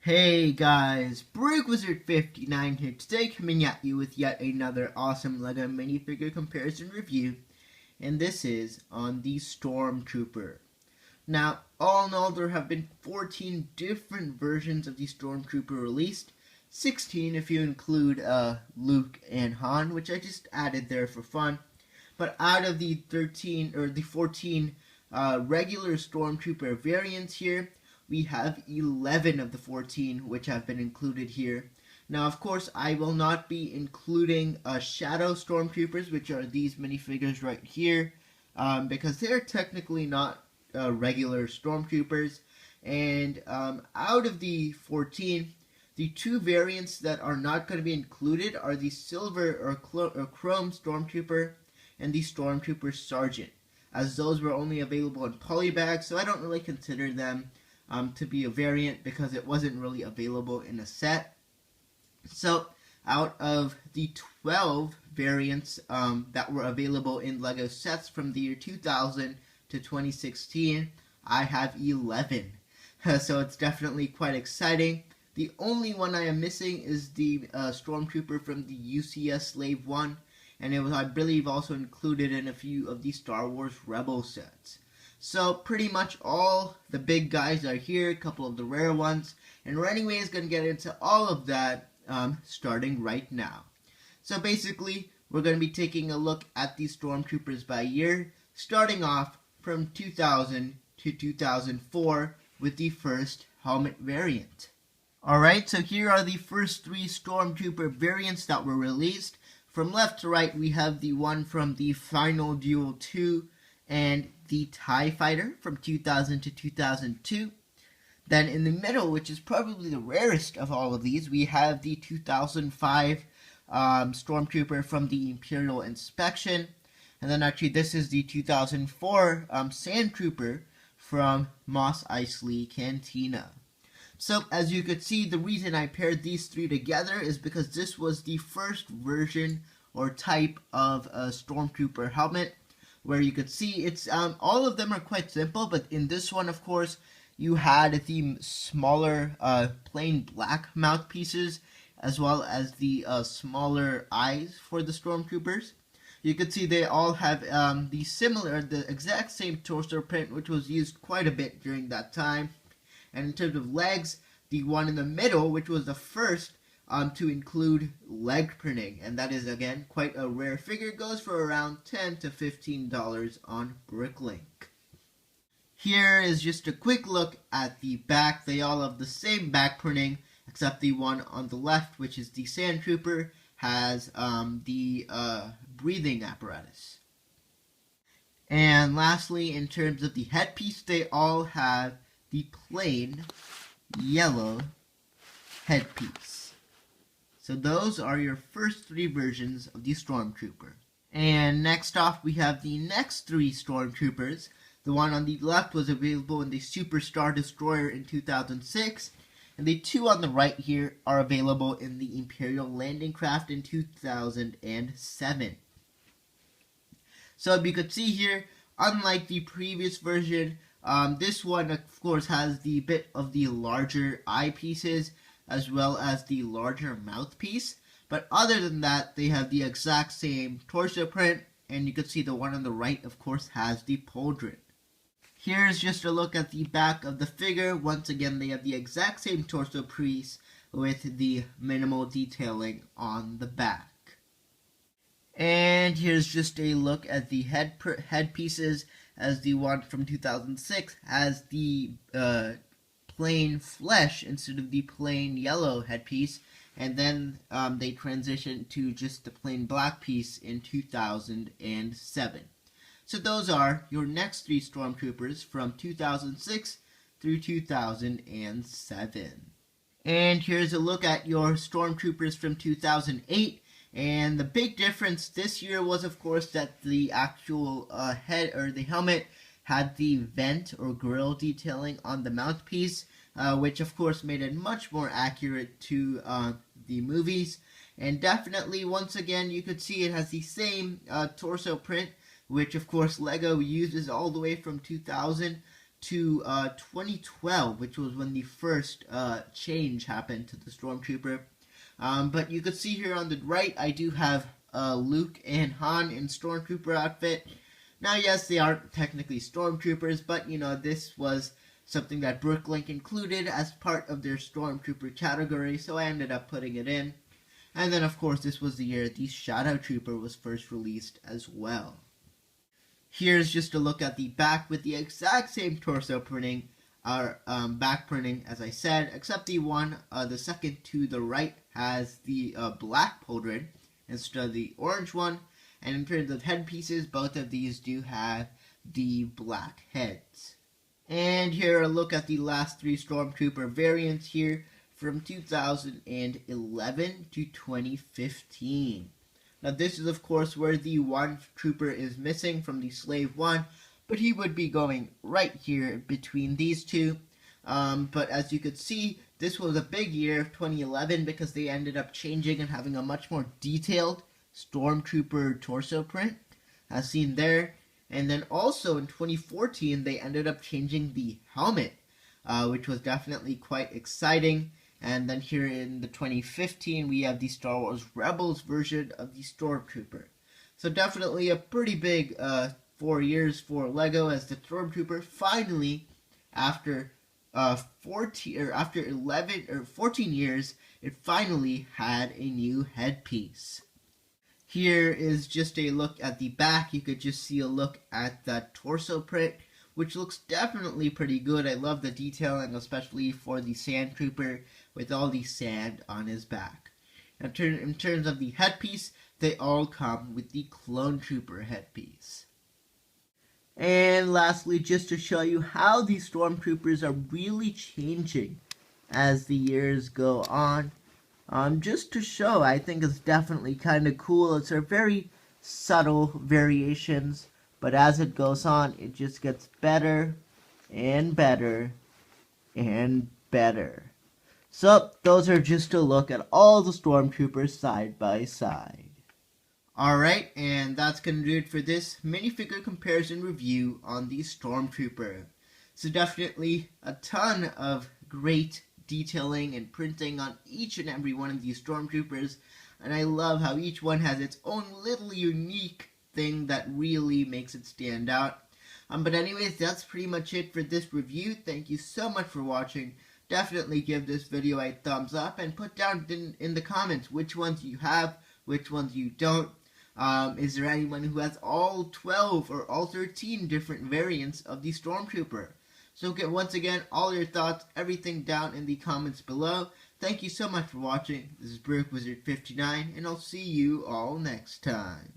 Hey guys, BreakWizard59 here today, coming at you with yet another awesome LEGO minifigure comparison review, and this is on the Stormtrooper. Now, all in all, there have been 14 different versions of the Stormtrooper released, 16 if you include Luke and Han, which I just added there for fun. But out of the 14 regular Stormtrooper variants here, we have 11 of the 14 which have been included here. Now, of course, I will not be including Shadow Stormtroopers, which are these minifigures right here, because they're technically not regular Stormtroopers. And out of the 14, the two variants that are not going to be included are the Silver or Chrome Stormtrooper and the Stormtrooper Sergeant, as those were only available in polybags, so I don't really consider them to be a variant because it wasn't really available in a set. So out of the 12 variants that were available in LEGO sets from the year 2000 to 2016, I have 11. So it's definitely quite exciting. The only one I am missing is the Stormtrooper from the UCS Slave 1, and it was, I believe, also included in a few of the Star Wars Rebel sets. So pretty much all the big guys are here, a couple of the rare ones, and we're anyways going to get into all of that starting right now. So basically, we're going to be taking a look at the Stormtroopers by year, starting off from 2000 to 2004 with the first helmet variant. Alright, so here are the first three Stormtrooper variants that were released. From left to right, we have the one from the Final Duel 2 and the TIE Fighter from 2000 to 2002. Then in the middle, which is probably the rarest of all of these, we have the 2005 Stormtrooper from the Imperial Inspection. And then actually this is the 2004 Sand Trooper from Mos Eisley Cantina. So as you could see, the reason I paired these three together is because this was the first version or type of a Stormtrooper helmet, where you could see it's all of them are quite simple, but in this one, of course, you had the smaller plain black mouthpieces as well as the smaller eyes for the Stormtroopers. You could see they all have the exact same torso print, which was used quite a bit during that time. And in terms of legs, the one in the middle, which was the first to include leg printing, and that is again quite a rare figure, goes for around $10 to $15 on Bricklink. Here is just a quick look at the back. They all have the same back printing, except the one on the left, which is the Sand Trooper, has the breathing apparatus. And lastly, in terms of the headpiece, they all have the plain yellow headpiece. So those are your first three versions of the Stormtrooper. And next off, we have the next three Stormtroopers. The one on the left was available in the Super Star Destroyer in 2006, and the two on the right here are available in the Imperial Landing Craft in 2007. So you could see here, unlike the previous version, this one, of course, has the bit of the larger eyepieces as well as the larger mouthpiece. But other than that, they have the exact same torso print, and you can see the one on the right, of course, has the pauldron. Here's just a look at the back of the figure. Once again, they have the exact same torso piece with the minimal detailing on the back. And here's just a look at the headpieces, as the one from 2006 has the plain flesh instead of the plain yellow headpiece, and then they transitioned to just the plain black piece in 2007. So those are your next three Stormtroopers from 2006 through 2007. And here's a look at your Stormtroopers from 2008. And the big difference this year was, of course, that the actual head or the helmet had the vent or grill detailing on the mouthpiece, which of course made it much more accurate to the movies. And definitely, once again, you could see it has the same torso print, which of course LEGO uses all the way from 2000. to 2012, which was when the first change happened to the Stormtrooper. But you can see here on the right, I do have Luke and Han in Stormtrooper outfit. Now, yes, they aren't technically Stormtroopers, but, this was something that Brooklink included as part of their Stormtrooper category, so I ended up putting it in. And then, of course, this was the year the Shadow Trooper was first released as well. Here's just a look at the back with the exact same torso printing, or back printing, as I said, except the second to the right has the black pauldron instead of the orange one. And in terms of headpieces, both of these do have the black heads. And here a look at the last three Stormtrooper variants here from 2011 to 2015. Now this is of course where the one trooper is missing from the Slave 1, but he would be going right here between these two. But as you could see, this was a big year, 2011, because they ended up changing and having a much more detailed Stormtrooper torso print, as seen there. And then also in 2014, they ended up changing the helmet, which was definitely quite exciting. And then here in the 2015, we have the Star Wars Rebels version of the Stormtrooper. So definitely a pretty big 4 years for LEGO, as the Stormtrooper finally, after 14 years, it finally had a new headpiece. Here is just a look at the back. You could just see a look at that torso print, which looks definitely pretty good. I love the detailing, especially for the Sand Trooper with all the sand on his back. In terms of the headpiece, they all come with the Clone Trooper headpiece. And lastly, just to show you how these Stormtroopers are really changing as the years go on. Just to show, I think it's definitely kind of cool. It's a very subtle variations, but as it goes on, it just gets better and better and better. So, those are just a look at all the Stormtroopers side by side. Alright, and that's going to do it for this minifigure comparison review on the Stormtrooper. So definitely a ton of great detailing and printing on each and every one of these Stormtroopers, and I love how each one has its own little unique thing that really makes it stand out. But anyways, that's pretty much it for this review. Thank you so much for watching. Definitely give this video a thumbs up and put down in the comments which ones you have, which ones you don't. Is there anyone who has all 12 or all 13 different variants of the Stormtrooper? So get once again all your thoughts, everything down in the comments below. Thank you so much for watching. This is BrokeWizard59, and I'll see you all next time.